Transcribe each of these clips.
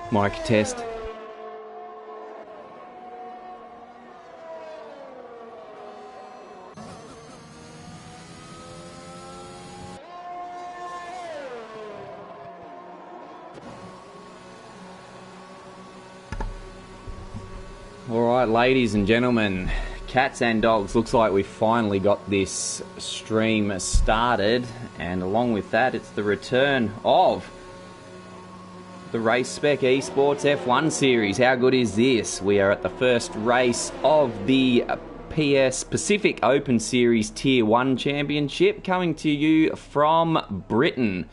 Mic test. Alright, ladies and gentlemen, cats and dogs, looks like we finally got this stream started, and along with that it's the return of the Race Spec Esports F1 series. How good is this? We are at the first race of the PS Pacific Open Series Tier 1 Championship, coming to you from Britain.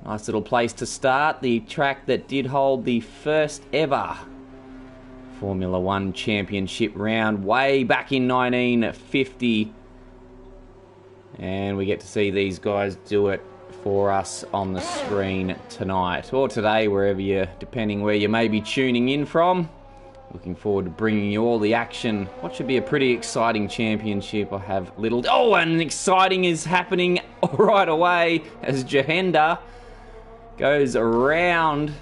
Nice little place to start, the track that did hold the first ever Formula 1 Championship round way back in 1950. And we get to see these guys do it for us on the screen tonight, or today, wherever you, depending where you may be tuning in from. Looking forward to bringing you all the action. What should be a pretty exciting championship. I have little... Oh, and exciting is happening right away as Jahenda goes around.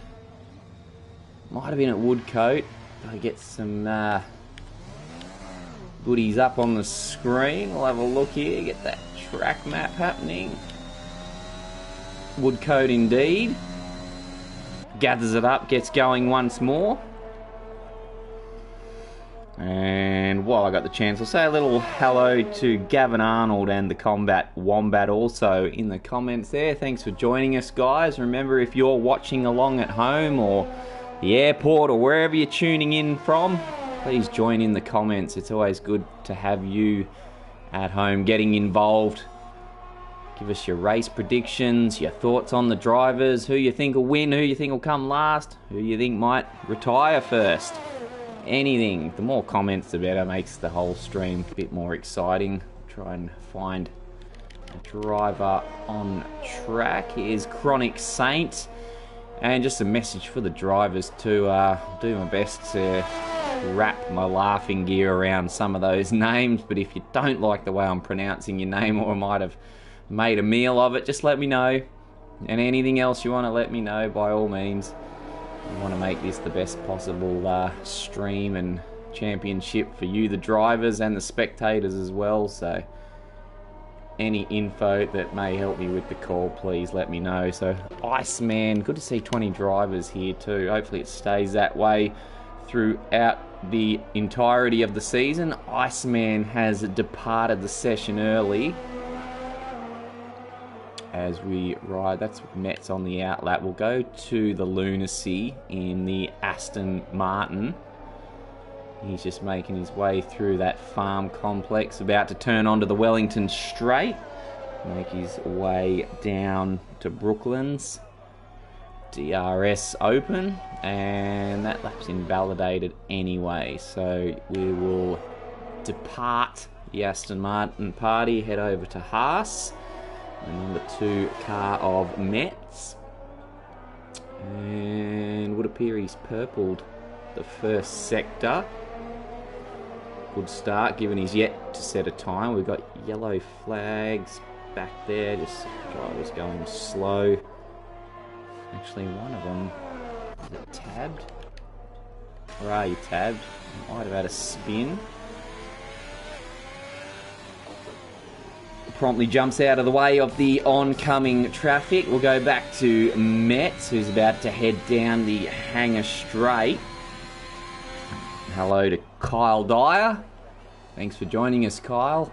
Might have been at Woodcote. I get some goodies up on the screen. We'll have a look here, get that track map happening. Woodcote indeed. Gathers it up, gets going once more. And while I got the chance, I'll say a little hello to Gavin Arnold and the Combat Wombat also in the comments there. Thanks for joining us, guys. Remember, if you're watching along at home or the airport or wherever you're tuning in from, please join in the comments. It's always good to have you at home getting involved. Give us your race predictions, your thoughts on the drivers, who you think will win, who you think will come last, who you think might retire first. Anything. The more comments the better, makes the whole stream a bit more exciting. Try and find a driver on track. Here's Chronic Saint. And just a message for the drivers to do my best to wrap my laughing gear around some of those names. But if you don't like the way I'm pronouncing your name, or I might have made a meal of it, just let me know. And anything else you want to let me know, by all means. I want to make this the best possible stream and championship for you, the drivers, and the spectators as well. So any info that may help me with the call, please let me know. So Iceman, good to see 20 drivers here too. Hopefully it stays that way throughout the entirety of the season. Iceman has departed the session early as we ride. That's Mets on the outlap. We'll go to the Lunacy in the Aston Martin. He's just making his way through that farm complex, about to turn onto the Wellington Straight, make his way down to Brooklands. DRS open, and that lap's invalidated anyway, so we will depart the Aston Martin party, head over to Haas, the number 2 car of Mets, and would appear he's purpled the first sector. Good start, given he's yet to set a time. We've got yellow flags back there, just drivers going slow. Actually, one of them, is it tabbed? Or are you tabbed? Might have had a spin. Promptly jumps out of the way of the oncoming traffic. We'll go back to Metz, who's about to head down the Hangar Straight. Hello to Kyle Dyer. Thanks for joining us, Kyle.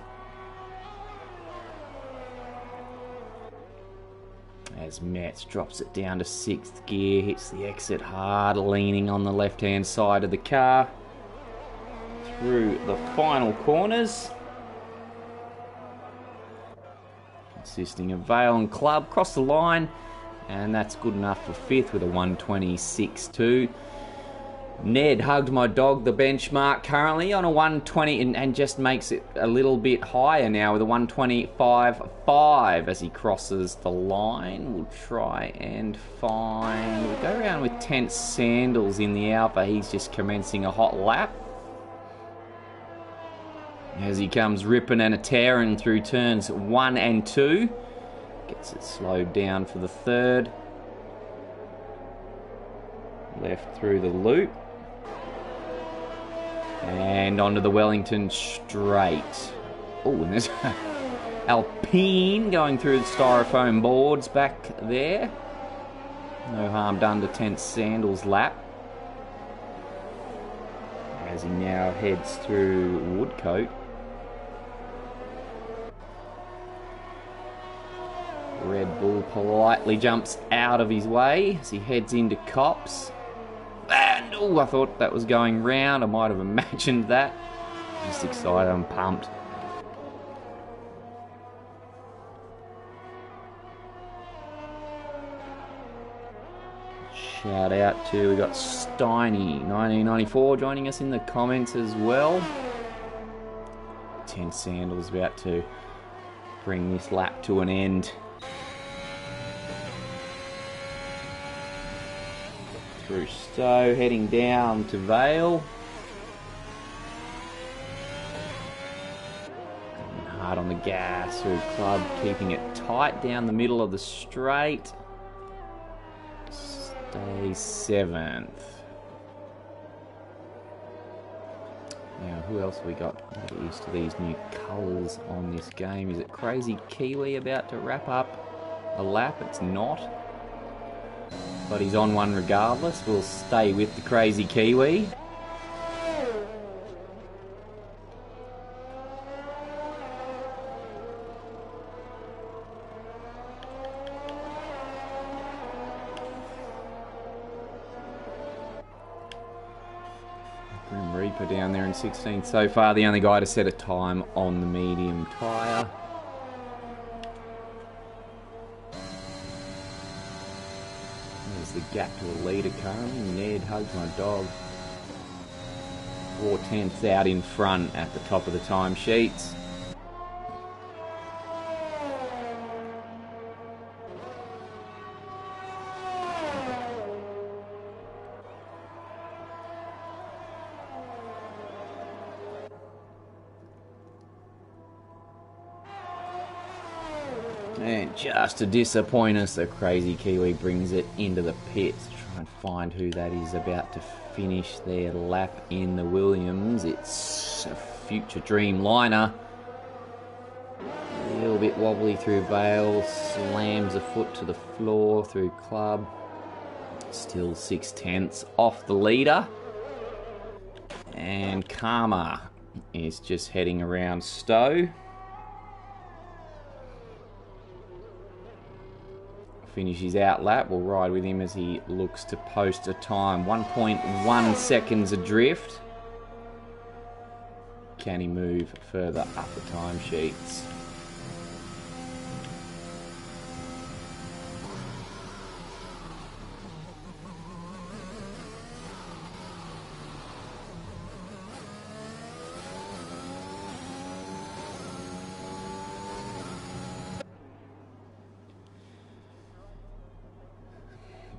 As Metz drops it down to 6th gear, hits the exit hard, leaning on the left-hand side of the car. Through the final corners. Consisting of Vale and Club, cross the line, and that's good enough for 5th with a 126.2. Ned hugged my dog, the benchmark currently on a 120, and just makes it a little bit higher now with a 125.5 as he crosses the line. We'll try and find... We'll go around with Tense Sandals in the Alpha. He's just commencing a hot lap as he comes ripping and a tearing through turns 1 and 2. Gets it slowed down for the 3rd. Left through the loop. And onto the Wellington straight. Oh, and there's Alpine going through the styrofoam boards back there. No harm done to 10th Sandals' lap. As he now heads through Woodcote. Red Bull politely jumps out of his way as he heads into Cops. And, oh, I thought that was going round. I might have imagined that. Just excited and pumped. Shout out to, we got Steiny 1994 joining us in the comments as well. 10 Sandals about to bring this lap to an end. Through Stowe, heading down to Vale. Going hard on the gas through Club, keeping it tight down the middle of the straight. Stay 7th. Now, who else have we got? I'm get used to these new colours on this game. Is it Crazy Kiwi about to wrap up a lap? It's not. But he's on one regardless. We'll stay with the Crazy Kiwi. Grim Reaper down there in 16th so far. The only guy to set a time on the medium tyre. The gap to the leader currently. Ned hugs my dog. 4/10 out in front at the top of the timesheets. And just to disappoint us, the Crazy Kiwi brings it into the pits to try and find who that is about to finish their lap in the Williams. It's a future Dreamliner. A little bit wobbly through Vale, slams a foot to the floor through Club. Still 6/10 off the leader. And Karma is just heading around Stowe. Finish his out lap. We'll ride with him as he looks to post a time. 1.1 seconds adrift. Can he move further up the timesheets?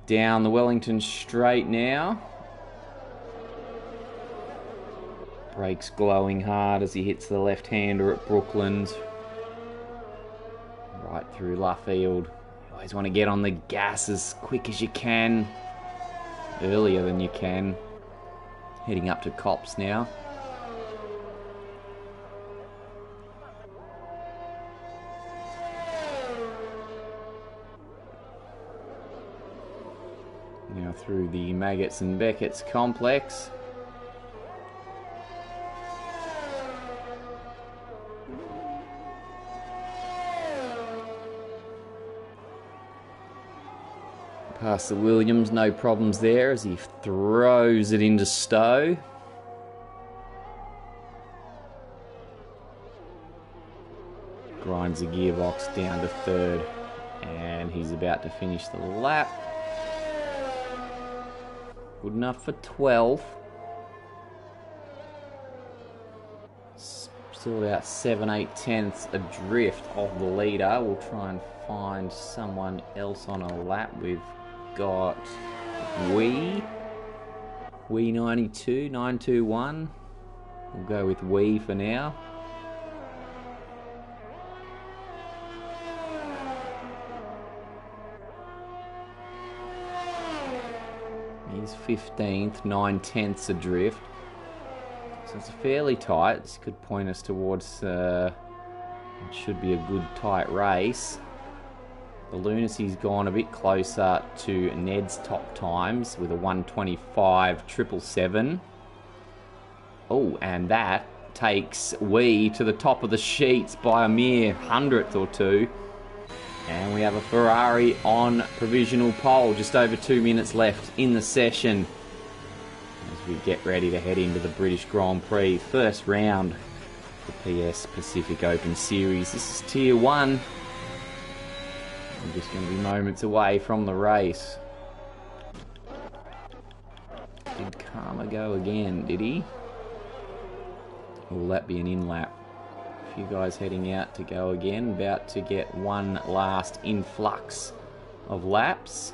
Down the Wellington straight now. Brakes glowing hard as he hits the left-hander at Brooklands. Right through Luffield. You always want to get on the gas as quick as you can. Earlier than you can. Heading up to Cops now. Now through the Maggots and Beckett's complex. Past the Williams, no problems there as he throws it into Stowe. Grinds the gearbox down to 3rd, and he's about to finish the lap. Good enough for 12th. Still about 7/8 adrift of the leader. We'll try and find someone else on a lap. We've got Wee 92, 921. We'll go with Wee for now. He's 15th, 9/10 adrift. So it's fairly tight. This could point us towards it should be a good tight race. The Lunacy's gone a bit closer to Ned's top times with a 1:25.777. Oh, and that takes Wee to the top of the sheets by a mere hundredth or two. And we have a Ferrari on provisional pole. Just over 2 minutes left in the session as we get ready to head into the British Grand Prix. First round, the PS Pacific Open Series. This is Tier 1. We're just going to be moments away from the race. Did Karma go again, did he? Or will that be an in-lap? A few guys heading out to go again. About to get one last influx of laps.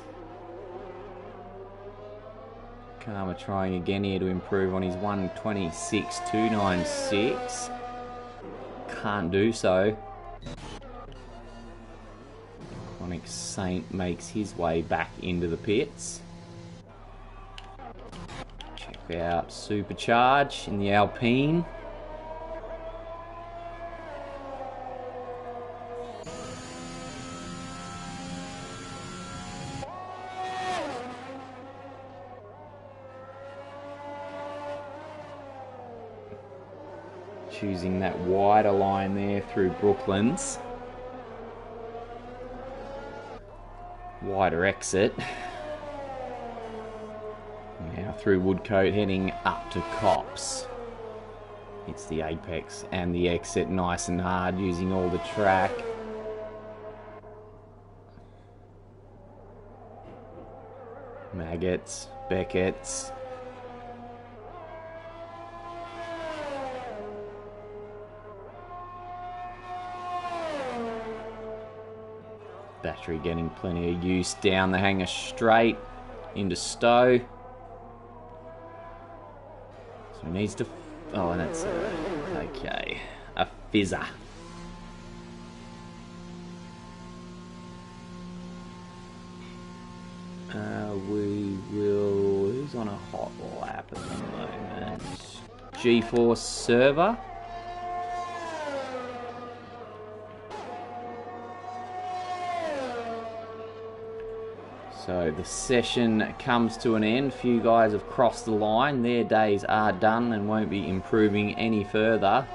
Karma trying again here to improve on his 1:26.296. Can't do so. Iconic Saint makes his way back into the pits. Check out Supercharge in the Alpine. Choosing that wider line there through Brooklands. Wider exit. Now through Woodcote, heading up to Cops. It's the apex and the exit nice and hard, using all the track. Maggots, Beckett's. Battery getting plenty of use down the hanger straight into Stowe. So he needs to... Oh, and that's okay. A fizzer. We will... Who's on a hot lap at the moment? G4 server. So the session comes to an end. Few guys have crossed the line. Their days are done and won't be improving any further.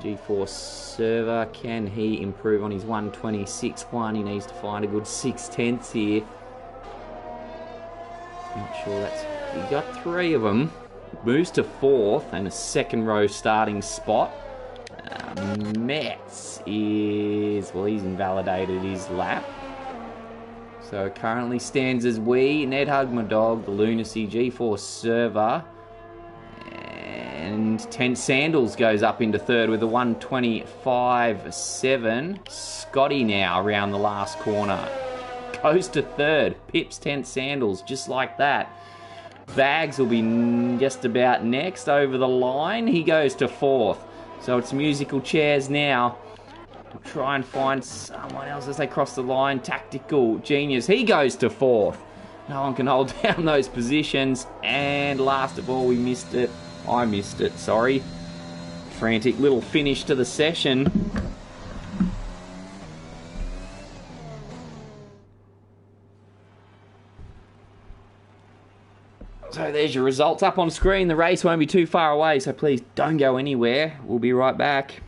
G4 server, can he improve on his 1:26.1? He needs to find a good 6/10 here. Not sure that's... He got 3 of them. Moves to 4th and a second row starting spot. Metz is... Well, he's invalidated his lap. So currently stands as Wee, Ned Hug My Dog, the Lunacy, G4 server, and 10 Sandals goes up into 3rd with a 1:25.7. Scotty now around the last corner. Goes to 3rd. Pips 10 Sandals, just like that. Bags will be just about next over the line. He goes to 4th. So it's musical chairs now. We'll try and find someone else as they cross the line. Tactical Genius. He goes to 4th. No one can hold down those positions. And last of all, we missed it. I missed it, sorry. Frantic little finish to the session. So there's your results up on screen. The race won't be too far away, so please don't go anywhere. We'll be right back.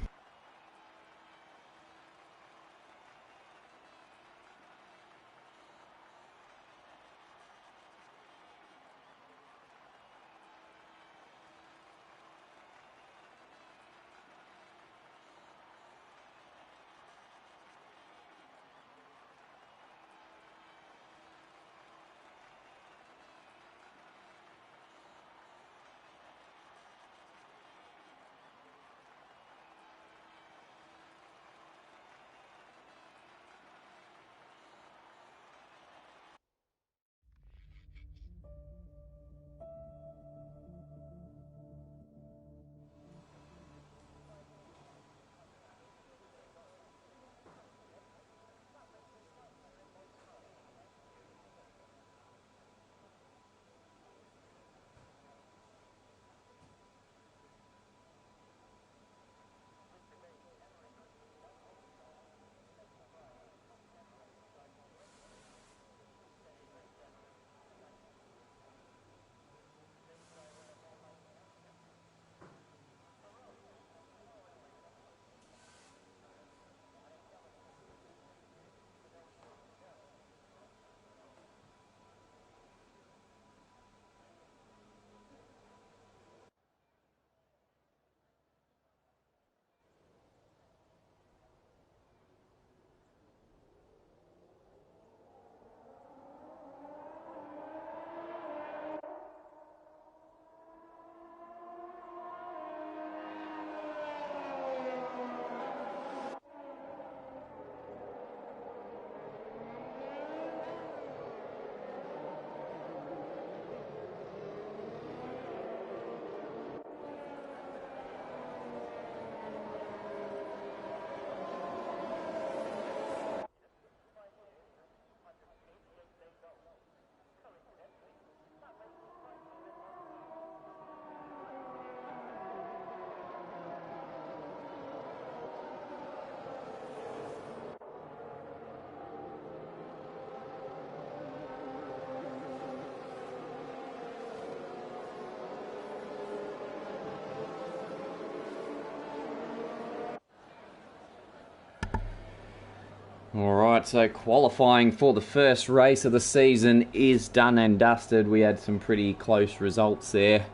Alright, so qualifying for the first race of the season is done and dusted. We had some pretty close results there.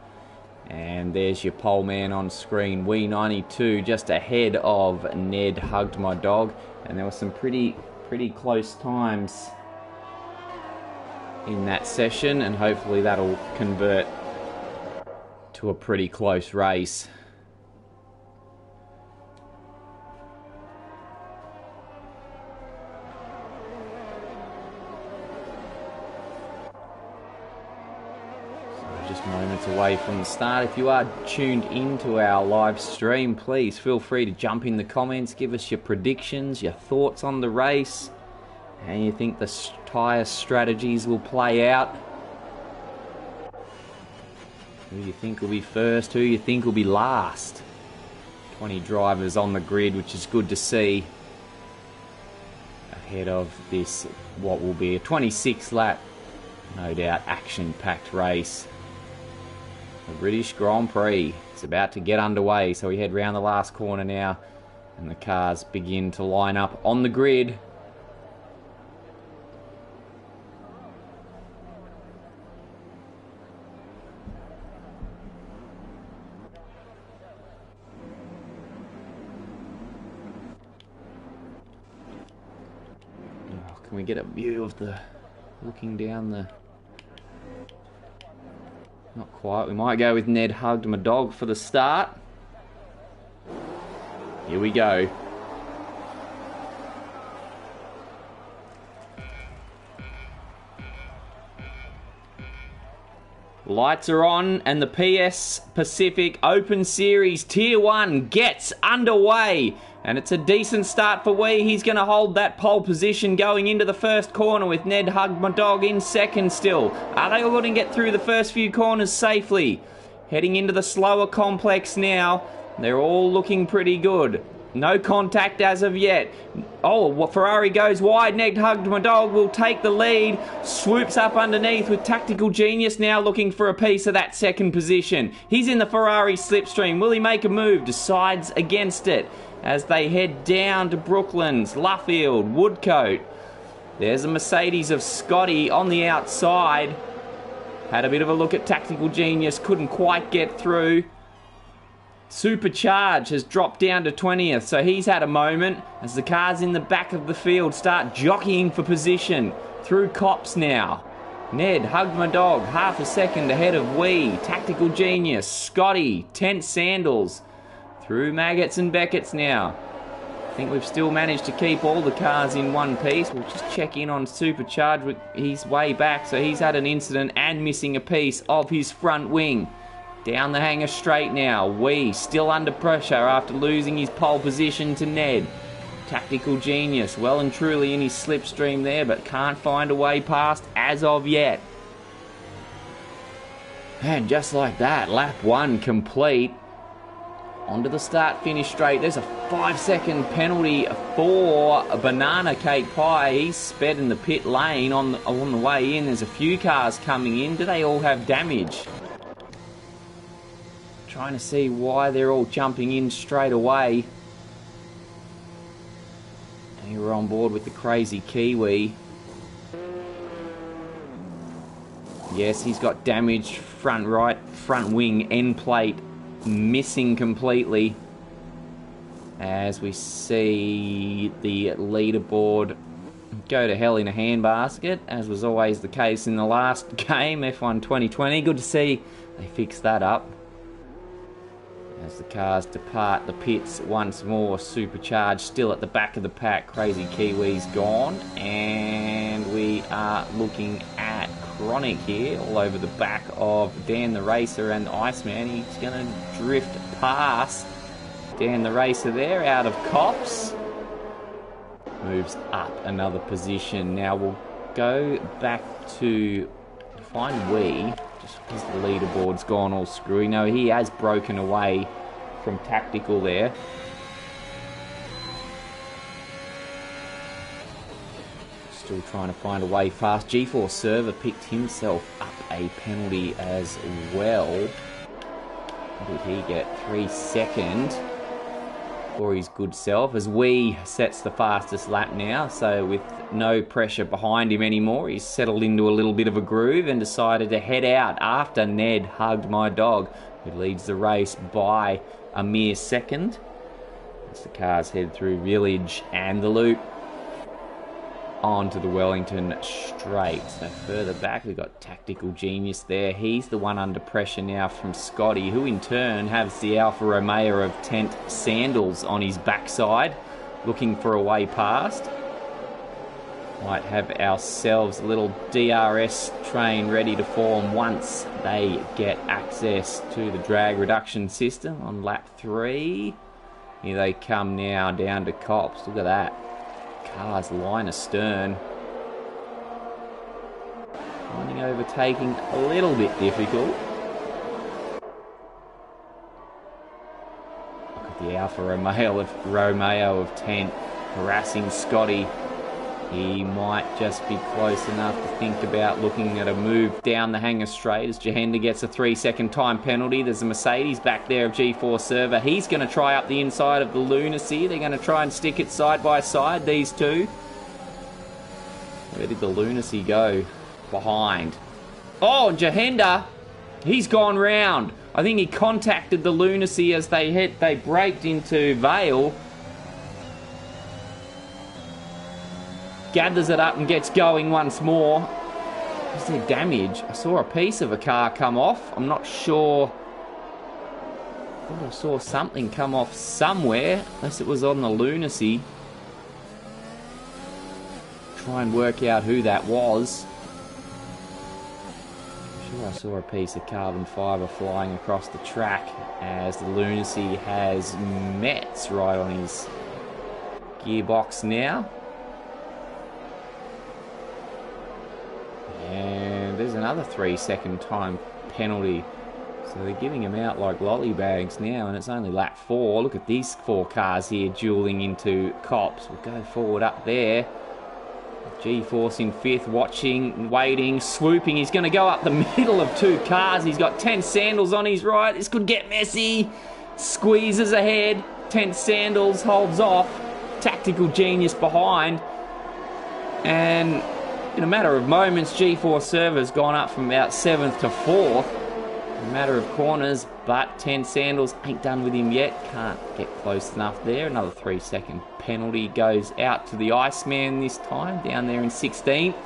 And there's your pole man on screen, Wee92, just ahead of Ned Hugged My Dog. And there were some pretty close times in that session, and hopefully that'll convert to a pretty close race. Just moments away from the start. If you are tuned into our live stream, please feel free to jump in the comments, give us your predictions, your thoughts on the race, and you think the tyre strategies will play out. Who you think will be first, who you think will be last. 20 drivers on the grid, which is good to see, ahead of this, what will be a 26 lap, no doubt action-packed race. The British Grand Prix. It's about to get underway, so we head round the last corner now, and the cars begin to line up on the grid. Oh, can we get a view of the looking down the... Not quite. We might go with Ned Hugged My Dog for the start. Here we go. Lights are on, and the PS Pacific Open Series Tier 1 gets underway. And it's a decent start for Wee. He's going to hold that pole position going into the first corner with Ned Hugged My Dog in second still. Are they all going to get through the first few corners safely? Heading into the slower complex now. They're all looking pretty good. No contact as of yet. Oh, Ferrari goes wide. Ned Hugged My Dog will take the lead. Swoops up underneath with Tactical Genius now looking for a piece of that second position. He's in the Ferrari slipstream. Will he make a move? Decides against it as they head down to Brooklands, Luffield, Woodcote. There's a Mercedes of Scotty on the outside. Had a bit of a look at Tactical Genius. Couldn't quite get through. Supercharge has dropped down to 20th, so he's had a moment as the cars in the back of the field start jockeying for position. Through Cops now. Ned Hugged My Dog, half a second ahead of Wee. Tactical Genius, Scotty, Tent Sandals. Through Maggots and Beckett's now. I think we've still managed to keep all the cars in one piece. We'll just check in on Supercharge. He's way back, so he's had an incident and missing a piece of his front wing. Down the hanger straight now. Wee still under pressure after losing his pole position to Ned. Tactical Genius well and truly in his slipstream there, but can't find a way past as of yet. And just like that, lap 1 complete. Onto the start-finish straight. There's a 5-second penalty for a Banana Cake Pie. He's sped in the pit lane on the way in. There's a few cars coming in. Do they all have damage? Trying to see why they're all jumping in straight away. And we're on board with the crazy Kiwi. Yes, he's got damaged front right, front wing, end plate missing completely. As we see the leaderboard go to hell in a handbasket, as was always the case in the last game, F1 2020. Good to see they fixed that up. As the cars depart the pits once more, Supercharged still at the back of the pack. Crazy Kiwi's gone, and we are looking at Chronic here, all over the back of Dan the Racer and Iceman. He's going to drift past Dan the Racer there, out of Cops. Moves up another position. Now we'll go back to find Wee, just because the leaderboard's gone all screwy. No, he has broken away from Tactical there. Still trying to find a way fast. G4 Server picked himself up a penalty as well. What did he get? 3 seconds. for his good self, as Wee sets the fastest lap now. So with no pressure behind him anymore, he's settled into a little bit of a groove and decided to head out after Ned hugged my dog, who leads the race by a mere second. As the cars head through Village and the Loop onto the Wellington Straight. So further back, we've got Tactical Genius there. He's the one under pressure now from Scotty, who in turn has the Alfa Romeo of Tent Sandals on his backside, looking for a way past. Might have ourselves a little DRS train ready to form once they get access to the drag reduction system on lap 3. Here they come now down to Cops. Look at that. Cars line astern. Finding overtaking a little bit difficult. Look at the Alfa Romeo of Tent harassing Scotty. He might just be close enough to think about looking at a move down the Hangar Straight as Jahenda gets a 3-second time penalty. There's a Mercedes back there of G4 Server. He's going to try up the inside of the Lunacy. They're going to try and stick it side by side, these two. Where did the Lunacy go? Behind. Oh, Jahenda! He's gone round. I think he contacted the Lunacy as they braked into Vale. Gathers it up and gets going once more. Is there damage? I saw a piece of a car come off. I'm not sure. I thought I saw something come off somewhere, unless it was on the Lunacy. Try and work out who that was. I'm sure I saw a piece of carbon fibre flying across the track as the Lunacy has Mets right on his gearbox now. And there's another 3-second time penalty. So they're giving him out like lollybags now, and it's only lap 4. Look at these 4 cars here dueling into Cops. We'll go forward up there. G-Force in 5th, watching, waiting, swooping. He's going to go up the middle of 2 cars. He's got Tent Sandals on his right. This could get messy. Squeezes ahead. Tent Sandals holds off. Tactical Genius behind. And in a matter of moments, G4 Server's gone up from about 7th to 4th. In a matter of corners, but 10 Sandals ain't done with him yet. Can't get close enough there. Another 3-second penalty goes out to the Iceman this time, down there in 16th.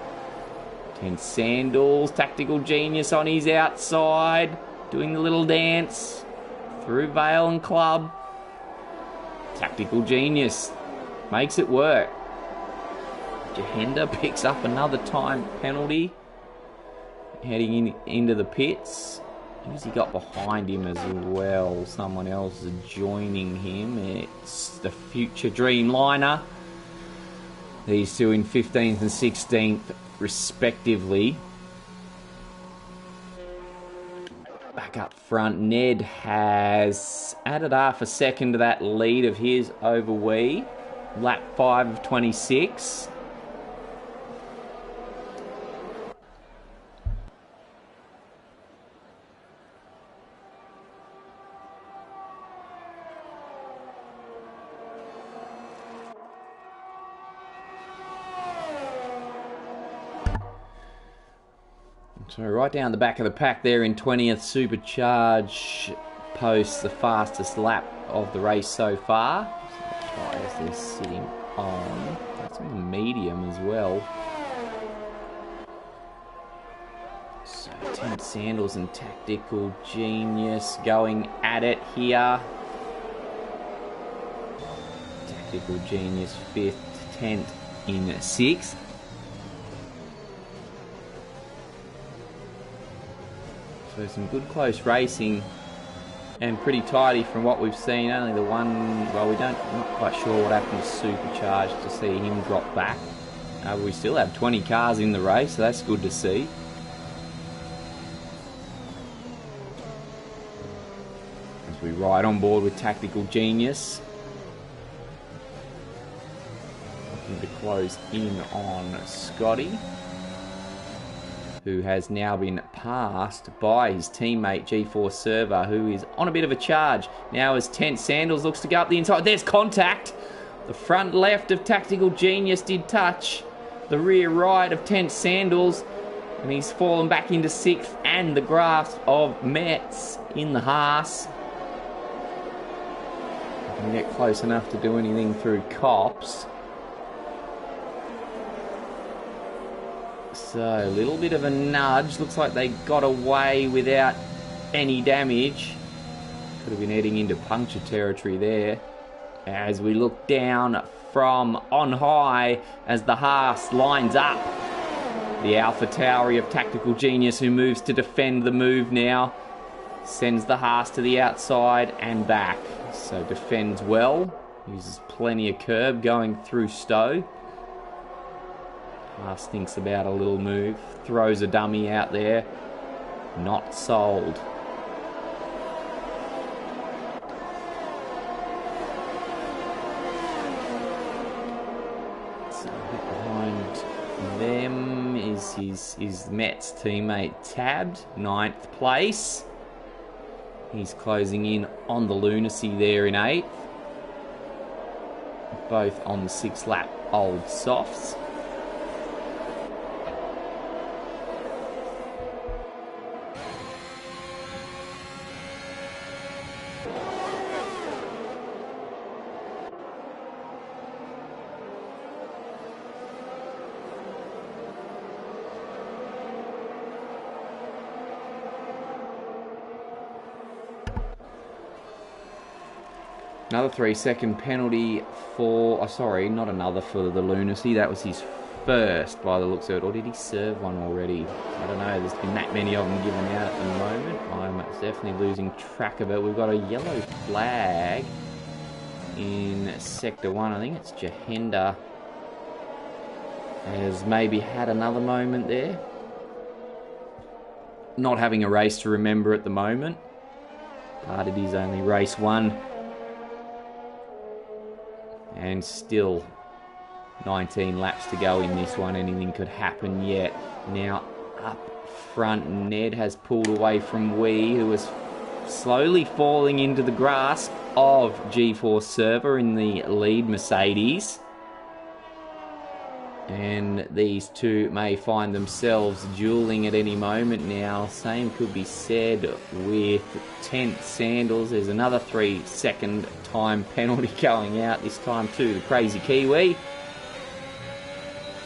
10 Sandals, Tactical Genius on his outside, doing the little dance through Vale and Club. Tactical Genius makes it work. Jahenda picks up another time penalty, heading into the pits. Who's he got behind him as well? Someone else is joining him. It's the future Dreamliner. These two in 15th and 16th respectively. Back up front, Ned has added half a second to that lead of his over Wee. Lap 5 of 26. So right down the back of the pack there in 20th, Supercharge posts the fastest lap of the race so far. So the tyres they're sitting on. That's on the medium as well. So 10 Sandals and Tactical Genius going at it here. Tactical Genius 5th, 10th in 6th. So some good close racing and pretty tidy from what we've seen. Only the one, well, we're not quite sure what happened to Supercharge to see him drop back. We still have 20 cars in the race, so that's good to see. As we ride on board with Tactical Genius. Looking to close in on Scotty. who has now been passed by his teammate G4 Server, who is on a bit of a charge. Now as Tense Sandals looks to go up the inside. There's contact. The front left of Tactical Genius did touch the rear right of Tense Sandals, and he's fallen back into 6th, and the grasp of Metz in the Haas. Can get close enough to do anything through cops. So a little bit of a nudge. Looks like they got away without any damage. Could have been heading into puncture territory there. As we look down from on high as the Haas lines up. The Alpha Tauri of Tactical Genius, who moves to defend the move now, sends the Haas to the outside and back. So defends well. Uses plenty of curb going through Stowe. Haas thinks about a little move. Throws a dummy out there. Not sold. So behind them is his Mets teammate Tabbed, 9th place. He's closing in on the Lunacy there in 8th. Both on the 6 lap old softs. Another 3-second penalty for... Oh, sorry, not another for the Lunacy. That was his first by the looks of it. Or did he serve one already? I don't know. There's been that many of them given out at the moment. I'm definitely losing track of it. We've got a yellow flag in Sector 1. I think it's Jahenda has maybe had another moment there. Not having a race to remember at the moment. But it is only race 1. And still 19 laps to go in this one. Anything could happen yet. Now up front, Ned has pulled away from Wee, who was slowly falling into the grasp of G4 Server in the lead Mercedes. And these two may find themselves dueling at any moment now. Same could be said with Tense Sandals. There's another 3-second time penalty going out, this time to the Crazy Kiwi.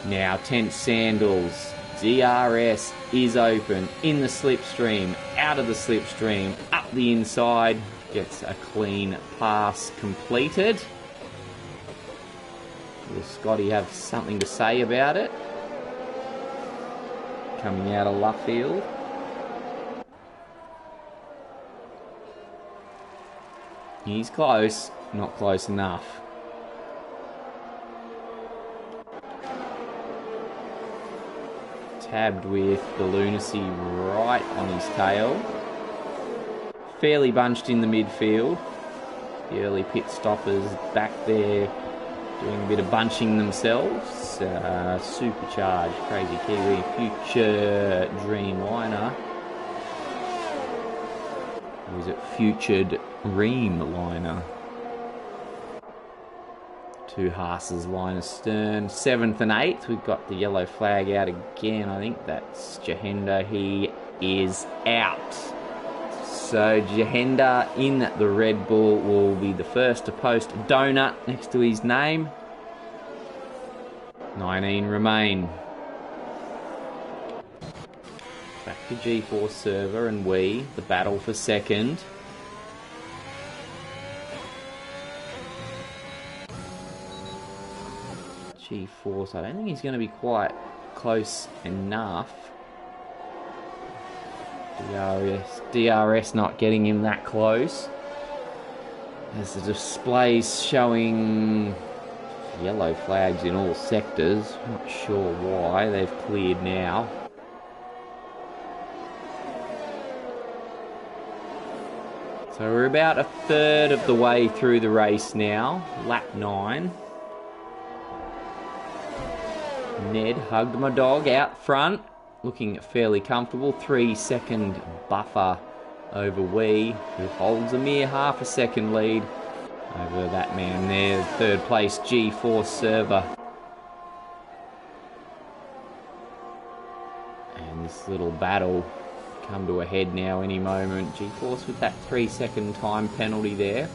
Now Tense Sandals, DRS is open in the slipstream, out of the slipstream, up the inside, gets a clean pass completed. Will Scotty have something to say about it? Coming out of Luffield. He's close, not close enough. Tabbed with the Lunacy right on his tail. Fairly bunched in the midfield. The early pit stoppers back there doing a bit of bunching themselves. Supercharged Crazy Kiwi, Future Dreamliner. Or is it Futured Reamliner? Two Haas's line astern. 7th and 8th. We've got the yellow flag out again. I think that's Jahenda. He is out. So Jahenda in the Red Bull will be the first to post a donut next to his name. 19 remain. Back to G4 Server and Wee, the battle for second. G4, so I don't think he's going to be quite close enough. DRS not getting him that close. As the display's showing yellow flags in all sectors. Not sure why. They've cleared now. So we're about a third of the way through the race now. Lap 9. Ned hugged my dog out front. looking fairly comfortable. 3-second buffer over Wee, who holds a mere half a second lead over that man there. Third place G4 server. And this little battle come to a head now any moment. G-Force with that 3-second time penalty there.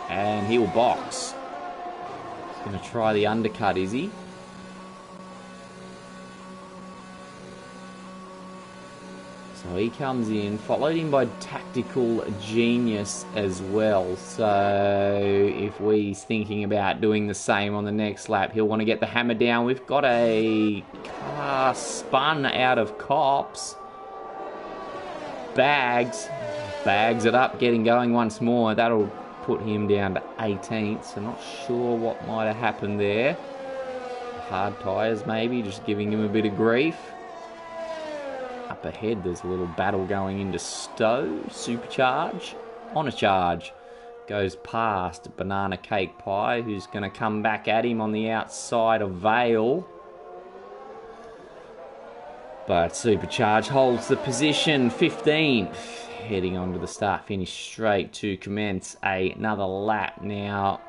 And he'll box. He's going to try the undercut, is he? So he comes in, followed in by Tactical Genius as well. So if Wee's thinking about doing the same on the next lap, he'll want to get the hammer down. We've got a car spun out of Cops. Bags it up, getting going once more. That'll put him down to 18th. So not sure what might have happened there. Hard tyres maybe, just giving him a bit of grief. Up ahead, there's a little battle going into Stowe. Supercharge. On a charge. Goes past Banana Cake Pie, who's going to come back at him on the outside of Vale. But Supercharge holds the position. 15th. Heading on to the start-finish straight to commence another lap now.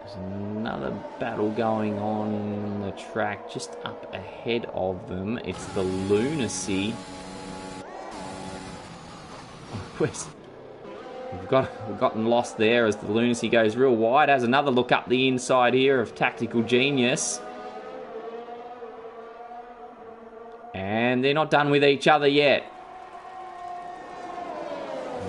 There's another battle going on the track just up ahead of them. It's the Lunacy. We've gotten lost there as the Lunacy goes real wide. Has another look up the inside here of Tactical Genius. And they're not done with each other yet.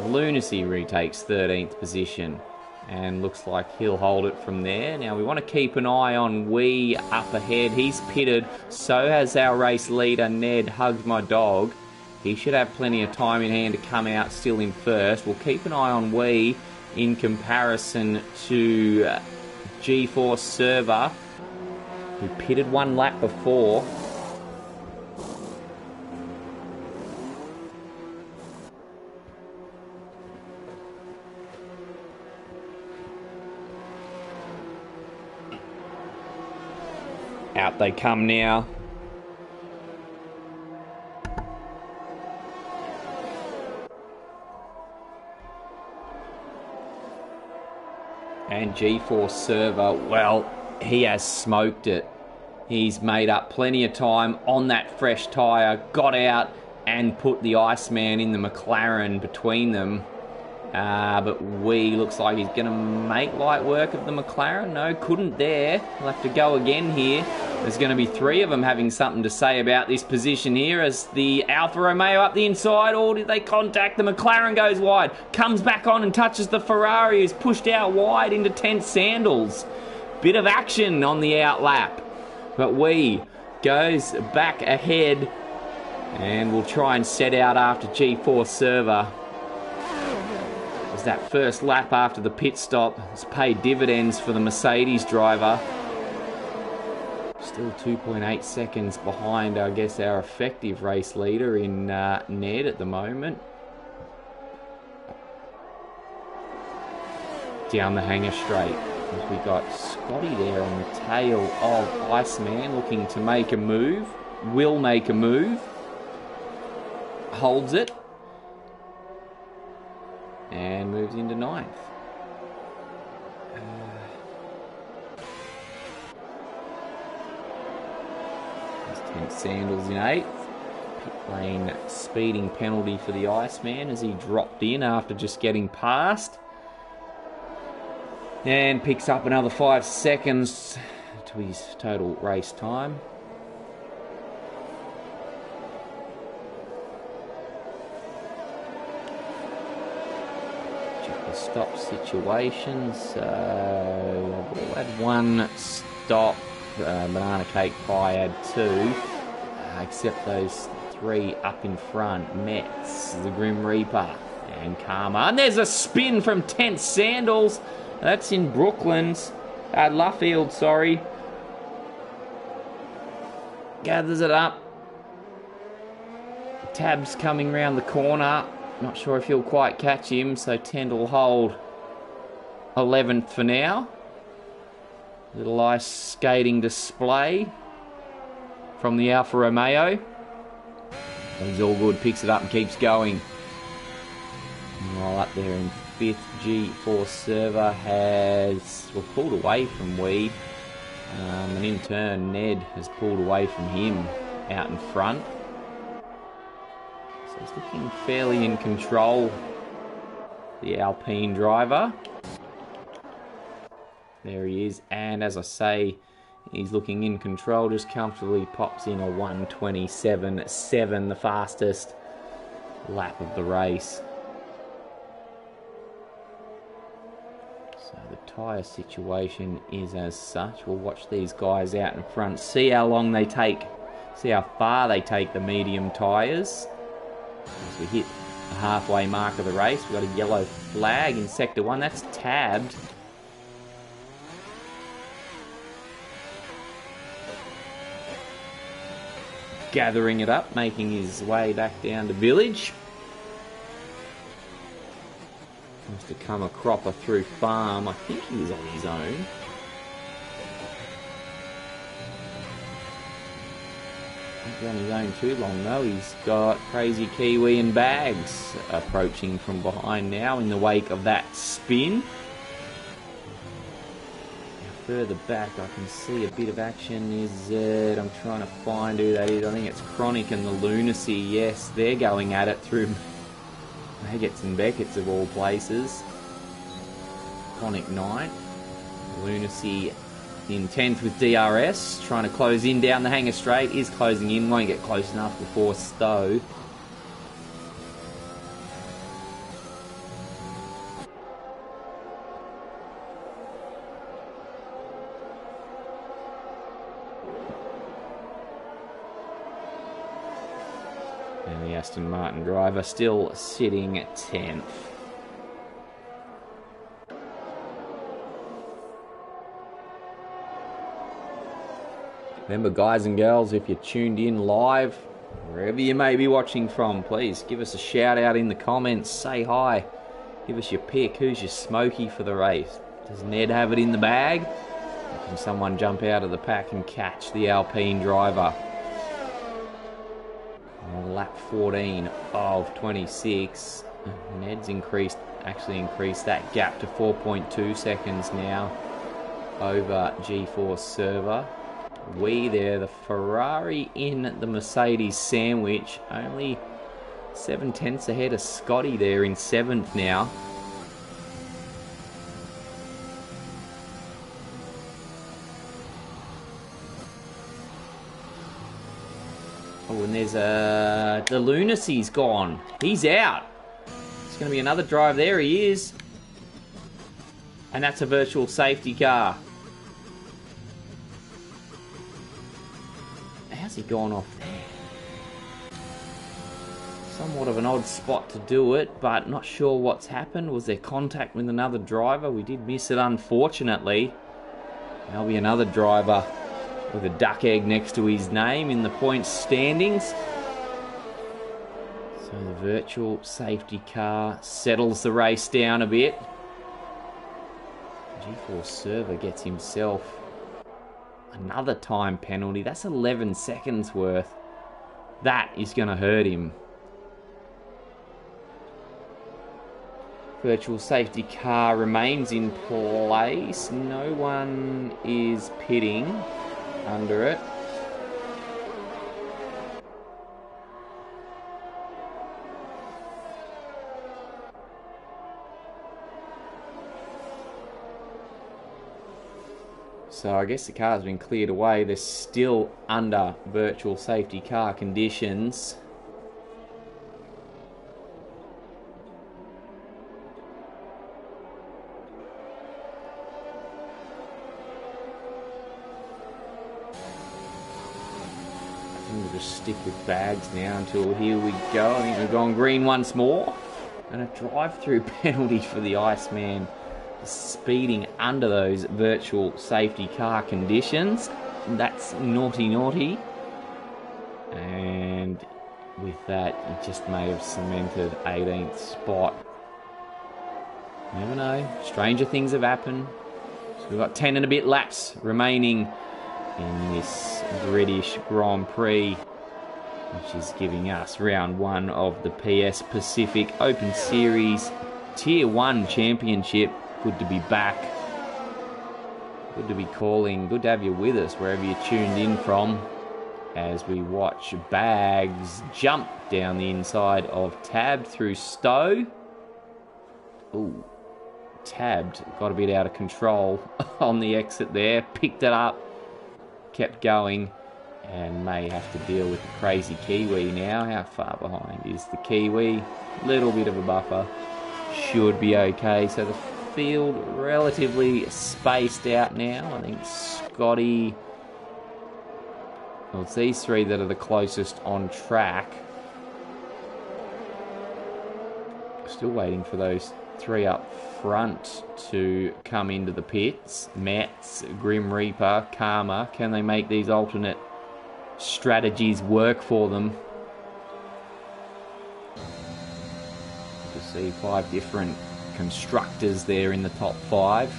Lunacy retakes 13th position. And looks like he'll hold it from there. Now we want to keep an eye on Wee up ahead. He's pitted. So has our race leader, Ned. Hugs my dog. He should have plenty of time in hand to come out still in first. We'll keep an eye on Wee in comparison to G4 server, who pitted one lap before. Out they come now. And G4 server, well, he has smoked it. He's made up plenty of time on that fresh tyre, got out and put the Iceman in the McLaren between them. But Wee looks like he's going to make light work of the McLaren. No, couldn't there. He'll have to go again here. There's going to be three of them having something to say about this position here as the Alfa Romeo up the inside. Or did they contact? The McLaren goes wide. Comes back on and touches the Ferrari, who's pushed out wide into 10th Sandals. Bit of action on the out lap. But Wee goes back ahead and will try and set out after G4 server. That first lap after the pit stop has paid dividends for the Mercedes driver. Still 2.8 seconds behind, I guess, our effective race leader in Ned at the moment. Down the hanger straight. We got Scotty there on the tail of Iceman looking to make a move. Will make a move. Holds it. And moves into 9th. There's 10th Sandals in 8th. Pit lane speeding penalty for the Iceman as he dropped in after just getting past. And picks up another 5 seconds to his total race time. Stop situations. So we'll add one stop. Banana Cake Pie had 2. Except those 3 up in front. Mets, the Grim Reaper, and Karma. And there's a spin from 10th Sandals. That's in Brooklands. Luffield, sorry. Gathers it up. Tab's coming round the corner. Not sure if he'll quite catch him, so 10 will hold 11th for now. Little ice skating display from the Alfa Romeo. He's all good, picks it up and keeps going. While up there in 5th, G4 Server has pulled away from Weed. And in turn, Ned has pulled away from him out in front. So he's looking fairly in control, the Alpine driver. There he is, and as I say, he's looking in control, just comfortably pops in a 1:27.7, the fastest lap of the race. So the tyre situation is as such. We'll watch these guys out in front, see how long they take, see how far they take the medium tyres. As we hit the halfway mark of the race, we've got a yellow flag in Sector 1, that's tabbed. Gathering it up, making his way back down to Village. Must have come a cropper through Farm. I think he was on his own. He's on his own too long though. He's got Crazy Kiwi and Bags approaching from behind now in the wake of that spin. Further back, I can see a bit of action. Is it? I'm trying to find who that is. I think it's Chronic and the Lunacy. Yes, they're going at it through Maggots and Beckett's of all places. Chronic Knight. Lunacy in 10th with DRS. Trying to close in down the Hangar Straight. Is closing in. Won't get close enough before Stowe. And the Aston Martin driver still sitting at 10th. Remember, guys and girls, if you're tuned in live, wherever you may be watching from, please give us a shout out in the comments. Say hi. Give us your pick. Who's your smoky for the race? Does Ned have it in the bag? Or can someone jump out of the pack and catch the Alpine driver? Lap 14 of 26. Ned's actually increased that gap to 4.2 seconds now over G4 Server. We there, the Ferrari in the Mercedes sandwich, only 7/10 ahead of Scotty there in 7th now. Oh, and there's the Lunacy's gone. He's out. It's going to be another drive. There he is. And that's a virtual safety car. How's he gone off there? Somewhat of an odd spot to do it, but not sure what's happened. Was there contact with another driver? We did miss it, unfortunately. There'll be another driver with a duck egg next to his name in the points standings. So the virtual safety car settles the race down a bit. G4 Server gets himself another time penalty. That's 11 seconds worth. That is going to hurt him. Virtual safety car remains in place. No one is pitting under it. So I guess the car's been cleared away. They're still under virtual safety car conditions. We'll just stick with Bags now until here we go. I think we've gone green once more. And a drive-through penalty for the Iceman. Speeding under those virtual safety car conditions. That's naughty, naughty. And with that, he just may have cemented 18th spot. You never know. Stranger things have happened. So we've got 10 and a bit laps remaining in this British Grand Prix, which is giving us round 1 of the PS Pacific Open Series Tier 1 Championship. Good to be back. Good to be calling. Good to have you with us wherever you're tuned in from, as we watch Bags jump down the inside of Tabbed through Stowe. Ooh, Tabbed got a bit out of control on the exit there. Picked it up, kept going, and may have to deal with the crazy Kiwi now. How far behind is the Kiwi? Little bit of a buffer. Should be okay. So the field relatively spaced out now. I think Scotty... Well, it's these 3 that are the closest on track. Still waiting for those 3 up front to come into the pits. Mets, Grim Reaper, Karma. Can they make these alternate strategies work for them? You see 5 different constructors there in the top 5.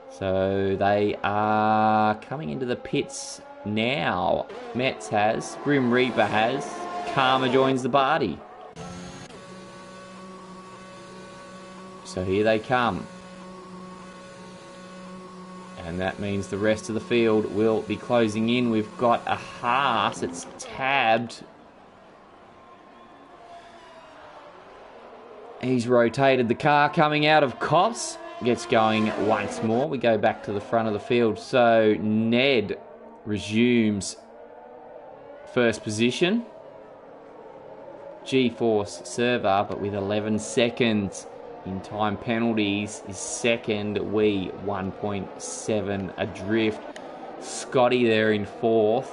So they are coming into the pits now. Mets has, Grim Reaper has, Karma joins the party. So here they come. And that means the rest of the field will be closing in. We've got a Haas. It's Tabbed. He's rotated the car coming out of Cops. Gets going once more. We go back to the front of the field. So Ned resumes first position. G-Force server, but with 11 seconds in time penalties, is second. We 1.7 adrift. Scotty there in 4th.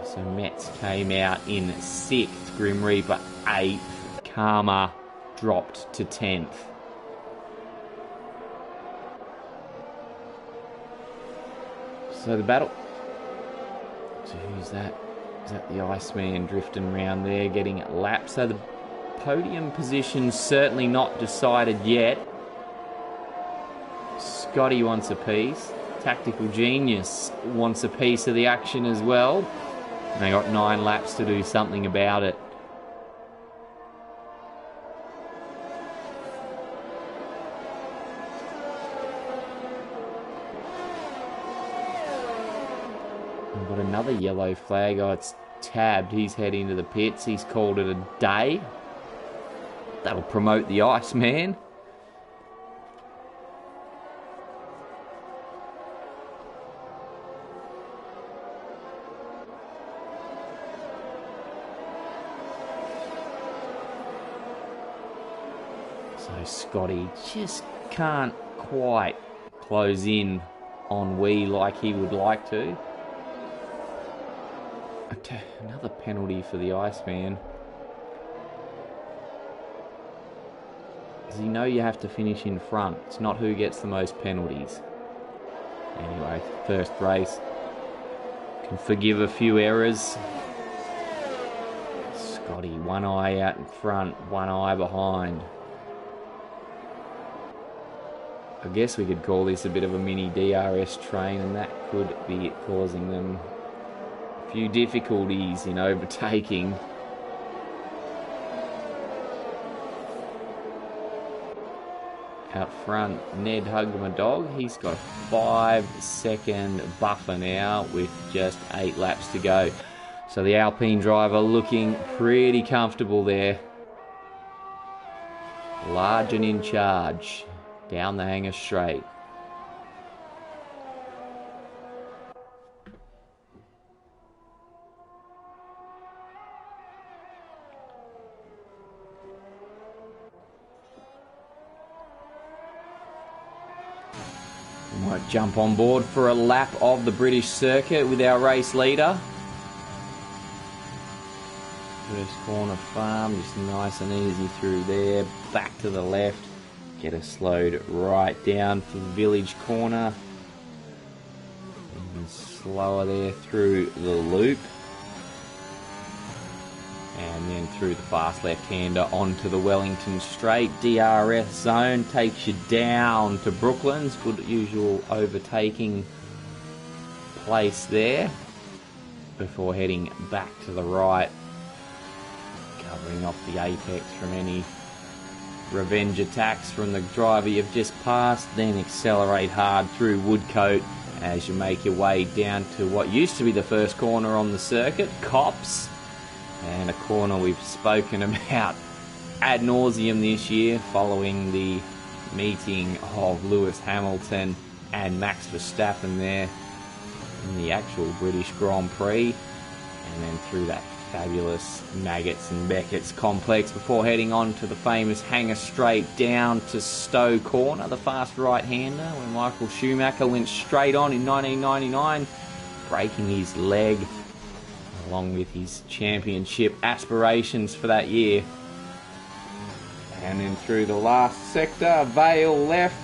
So Mets came out in 6th. Grim Reaper 8th. Karma dropped to 10th. So the battle... So who's that? Is that the Iceman drifting around there, getting lapped? So the podium position certainly not decided yet. Scotty wants a piece. Tactical Genius wants a piece of the action as well. And they got 9 laps to do something about it. We've got another yellow flag. Oh, it's Tabbed. He's heading to the pits. He's called it a day. That'll promote the Iceman. So Scotty just can't quite close in on Wee like he would like to. Another penalty for the Iceman. Because you know you have to finish in front. It's not who gets the most penalties. Anyway, first race. Can forgive a few errors. Scotty, one eye out in front, one eye behind. I guess we could call this a bit of a mini DRS train, and that could be causing them a few difficulties in overtaking. Out front, Ned Huggamadog. He's got a 5-second buffer now with just 8 laps to go. So the Alpine driver looking pretty comfortable there. Large and in charge. Down the hanger straight. We might jump on board for a lap of the British circuit with our race leader. First corner farm, just nice and easy through there. Back to the left. Get us slowed right down for the village corner. And slower there through the loop. And then through the fast left-hander onto the Wellington straight. DRS zone takes you down to Brooklands. Good usual overtaking place there. Before heading back to the right. Covering off the apex from any revenge attacks from the driver you've just passed. Then accelerate hard through Woodcote as you make your way down to what used to be the first corner on the circuit, Cops. And a corner we've spoken about ad nauseum this year following the meeting of Lewis Hamilton and Max Verstappen there in the actual British Grand Prix. And then through that fabulous Maggots and Beckett's complex before heading on to the famous hanger straight down to Stowe Corner, the fast right-hander, where Michael Schumacher went straight on in 1999, breaking his leg along with his championship aspirations for that year. And then through the last sector, Vale left,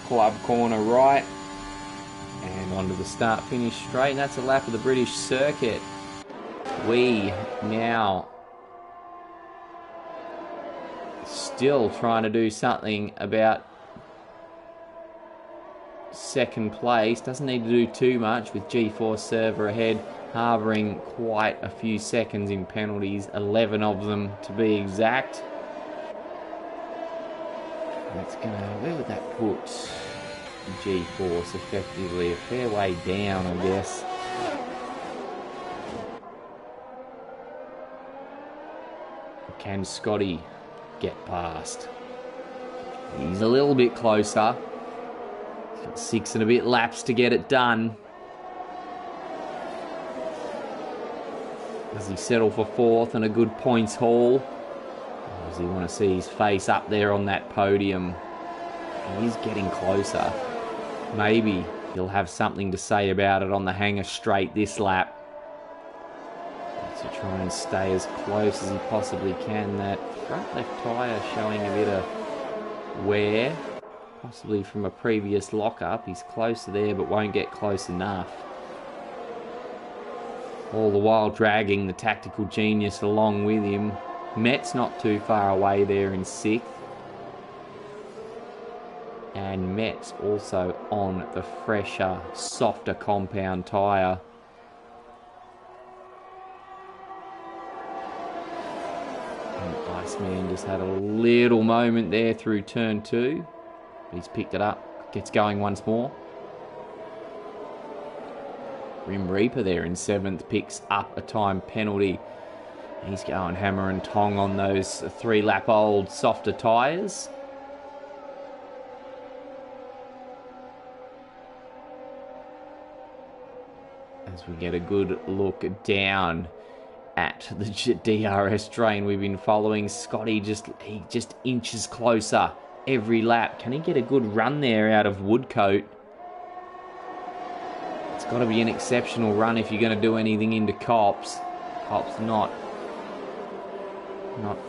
club corner right, and onto the start-finish straight, and that's a lap of the British circuit. We now still trying to do something about second place. Doesn't need to do too much with G4 Server ahead, harbouring quite a few seconds in penalties, 11 of them to be exact. That's gonna, where would that put G-Force effectively? A fair way down, I guess. Can Scotty get past? He's a little bit closer. He's got 6 and a bit laps to get it done. Does he settle for 4th and a good points haul? Or does he want to see his face up there on that podium? He's getting closer. Maybe he'll have something to say about it on the hanger straight this lap. To try and stay as close as he possibly can. That front left tyre showing a bit of wear, possibly from a previous lock-up. He's closer there but won't get close enough. All the while dragging the tactical genius along with him. Met's not too far away there in 6th. And Met's also on the fresher, softer compound tyre. Iceman just had a little moment there through turn 2. He's picked it up, gets going once more. Rim Reaper there in 7th picks up a time penalty. He's going hammer and tong on those 3-lap-old softer tyres. As we get a good look down at the DRS train we've been following, Scotty just inches closer every lap. Can he get a good run there out of Woodcote? It's got to be an exceptional run if you're going to do anything into Cops. Cops not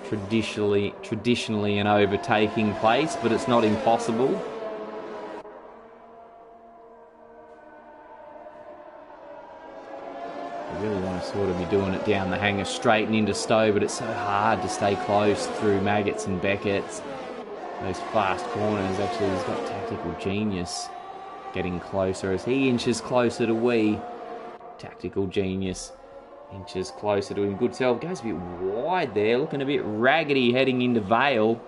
traditionally an overtaking place, but it's not impossible. Really want to sort of be doing it down the hanger straight and into Stowe, but it's so hard to stay close through Maggots and Beckett's. Those fast corners, actually he's got tactical genius getting closer as he inches closer to we. Tactical genius inches closer to him. Good self, goes a bit wide there, looking a bit raggedy heading into Vale.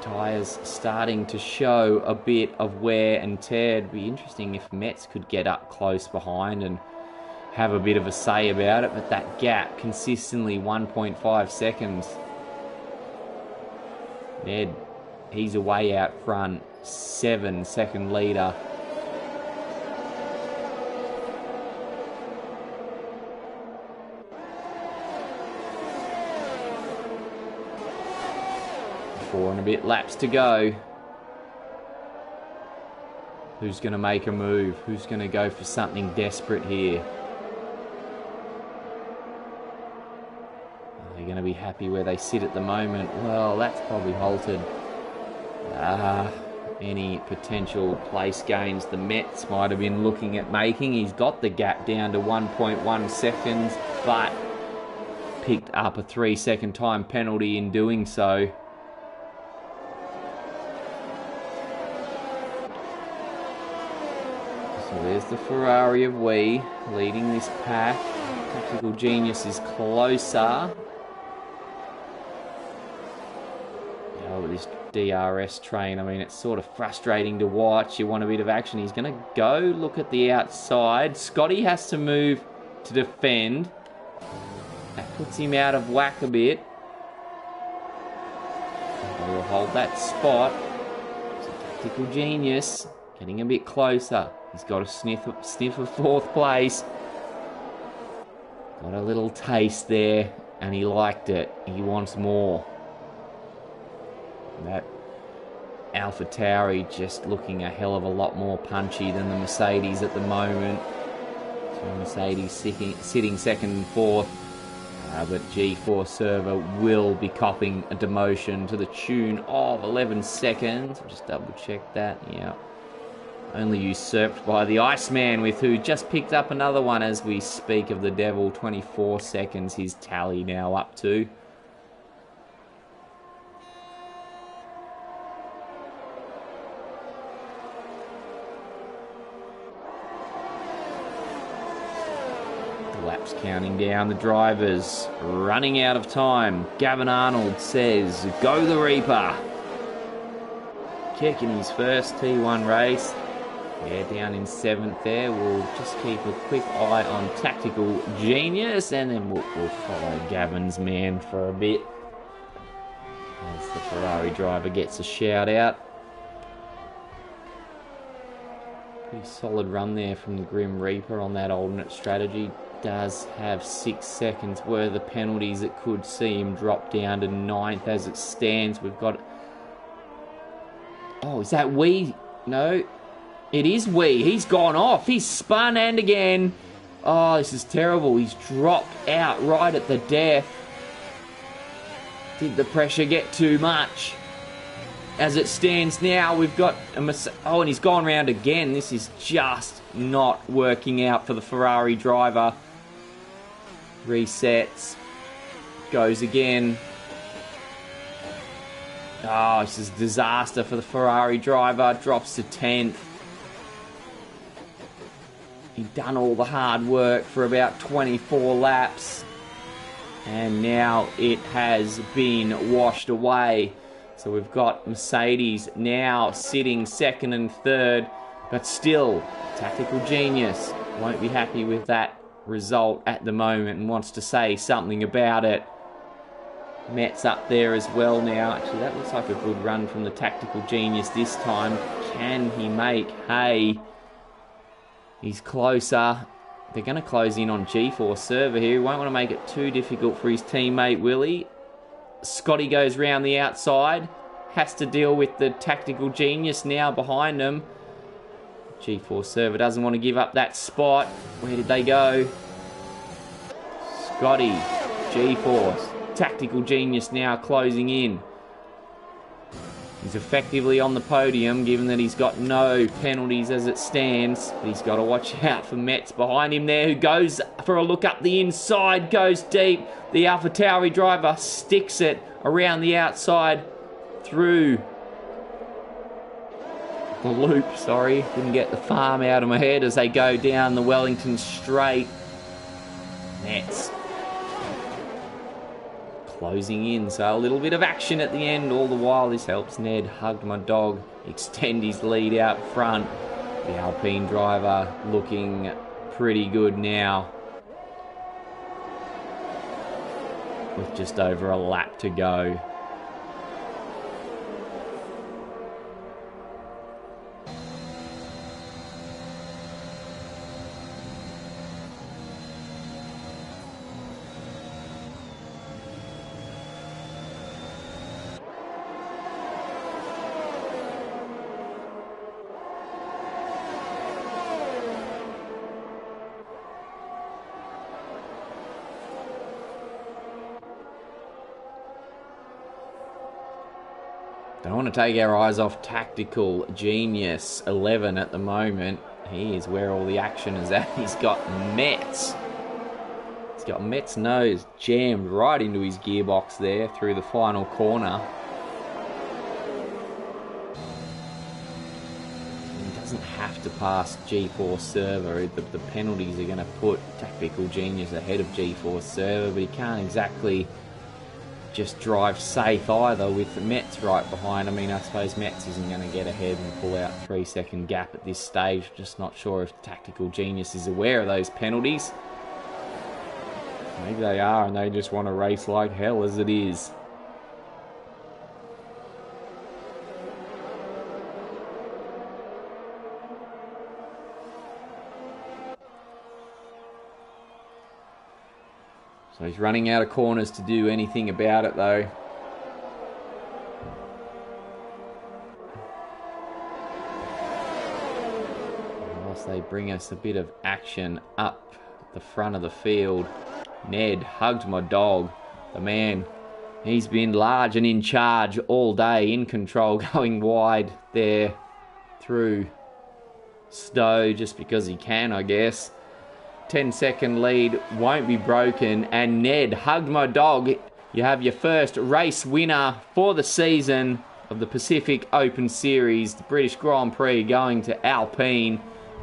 Tyres starting to show a bit of wear and tear. It'd be interesting if Metz could get up close behind and have a bit of a say about it, but that gap consistently 1.5 seconds. Ned, he's away out front, 7-second leader. Four and a bit laps to go. Who's going to make a move? Who's going to go for something desperate here? Are they going to be happy where they sit at the moment? Well, that's probably halted. any potential place gains the Mets might have been looking at making. He's got the gap down to 1.1 seconds, but picked up a 3-second time penalty in doing so. So there's the Ferrari of Wee leading this pack. Tactical Genius is closer. With this DRS train, I mean, it's sort of frustrating to watch. You want a bit of action. He's going to go look at the outside. Scotty has to move to defend. That puts him out of whack a bit. We'll hold that spot. So Tactical Genius getting a bit closer. He's got a sniff of fourth place. Got a little taste there, and he liked it. He wants more. That AlphaTauri just looking a hell of a lot more punchy than the Mercedes at the moment. So Mercedes sitting second and fourth. But G4 Server will be copping a demotion to the tune of 11 seconds. I'll just double check that. Yeah. Only usurped by the Iceman, with who just picked up another one as we speak of the Devil. 24 seconds his tally now up to. Laps counting down, the drivers running out of time. Gavin Arnold says, "Go the Reaper." Kicking his first T1 race. Yeah, down in 7th there. We'll just keep a quick eye on Tactical Genius, and then we'll follow Gavin's man for a bit as the Ferrari driver gets a shout out. Pretty solid run there from the Grim Reaper on that alternate strategy. Does have 6 seconds worth of penalties that could see him drop down to 9th as it stands. We've got... Oh, is that Wee? No, it is Wee. He's gone off. He's spun and again. Oh, this is terrible. He's dropped out right at the death. Did the pressure get too much? As it stands now, we've got a... Oh, and he's gone round again. This is just not working out for the Ferrari driver. Resets. Goes again. Oh, this is a disaster for the Ferrari driver. Drops to 10th. He'd done all the hard work for about 24 laps. And now it has been washed away. So we've got Mercedes now sitting 2nd and 3rd. But still, Tactical Genius won't be happy with that result at the moment and wants to say something about it. Met's up there as well now. Actually, that looks like a good run from the Tactical Genius this time. Can he make hay? He's closer. They're going to close in on G4 Server here. He won't want to make it too difficult for his teammate, Willie. Scotty goes round the outside. Has to deal with the Tactical Genius now behind him. G4 Server doesn't want to give up that spot. Where did they go? Scotty, G-Force, Tactical Genius now closing in. He's effectively on the podium, given that he's got no penalties as it stands. But he's got to watch out for Metz behind him there, who goes for a look up the inside, goes deep. The AlphaTauri driver sticks it around the outside through the loop, sorry. Didn't get the farm out of my head as they go down the Wellington straight. Metz closing in, so a little bit of action at the end. All the while, this helps Ned, hugged my dog, extend his lead out front. The Alpine driver looking pretty good now, with just over a lap to go. Don't want to take our eyes off Tactical Genius 11 at the moment. He is where all the action is at. He's got Metz. He's got Metz nose jammed right into his gearbox there through the final corner. He doesn't have to pass G4 Server. The penalties are going to put Tactical Genius ahead of G4 Server, but he can't exactly just drive safe either with Metz right behind. I mean, I suppose Metz isn't going to get ahead and pull out 3-second gap at this stage. Just not sure if Tactical Genius is aware of those penalties. Maybe they are and they just want to race like hell as it is. So he's running out of corners to do anything about it though. Whilst they bring us a bit of action up the front of the field. Ned hugged my dog. The man, he's been large and in charge all day, in control, going wide there through Stowe just because he can, I guess. 10-second lead won't be broken, and Ned hugged my dog. You have your first race winner for the season of the Pacific Open Series, the British Grand Prix, going to Alpine.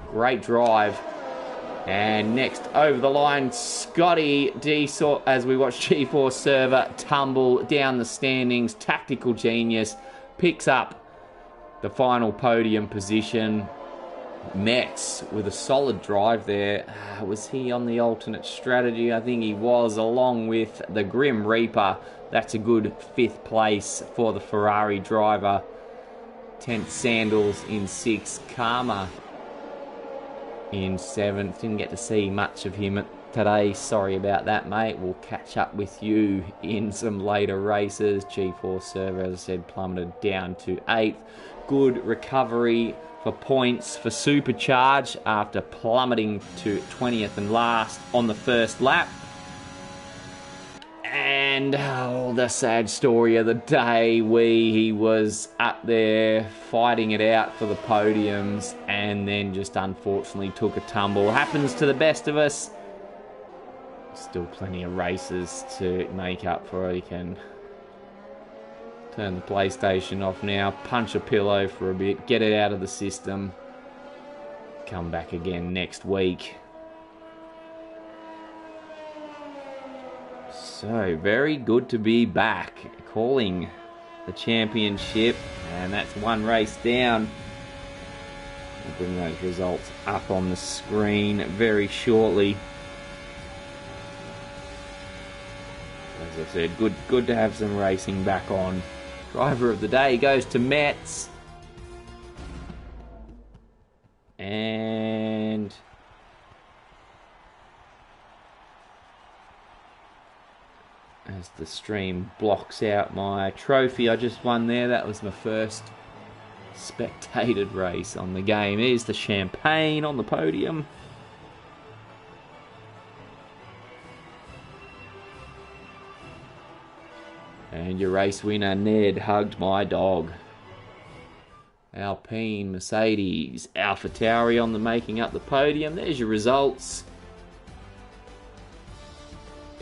Great drive. And next over the line, Scotty D, as we watch G4 Server tumble down the standings. Tactical Genius picks up the final podium position. Metz with a solid drive there. Was he on the alternate strategy? I think he was, along with the Grim Reaper. That's a good 5th place for the Ferrari driver. 10th Sandals in 6th. Karma in 7th. Didn't get to see much of him today. Sorry about that, mate. We'll catch up with you in some later races. G4 Server, as I said, plummeted down to 8th. Good recovery for points for Supercharge after plummeting to 20th and last on the first lap. And the sad story of the day, he was up there fighting it out for the podiums and then just unfortunately took a tumble. Happens to the best of us. Still plenty of races to make up for. You can turn the PlayStation off now, punch a pillow for a bit, get it out of the system, come back again next week. So, very good to be back, calling the championship, and that's one race down. We'll bring those results up on the screen very shortly. As I said, good to have some racing back on. Driver of the day goes to Metz. And as the stream blocks out my trophy I just won there, that was my first spectated race on the game. Here's the champagne on the podium. And your race winner, Ned, hugged my dog. Alpine, Mercedes, AlphaTauri on the making up the podium. There's your results.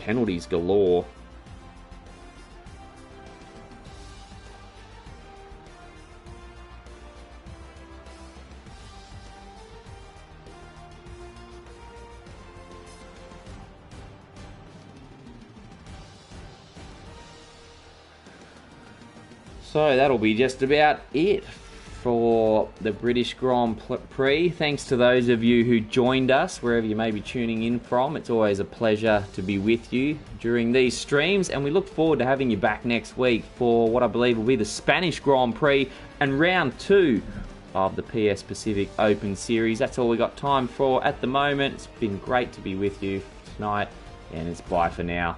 Penalties galore. So that'll be just about it for the British Grand Prix. Thanks to those of you who joined us, wherever you may be tuning in from. It's always a pleasure to be with you during these streams, and we look forward to having you back next week for what I believe will be the Spanish Grand Prix and round 2 of the PS Pacific Open Series. That's all we got time for at the moment. It's been great to be with you tonight, and it's bye for now.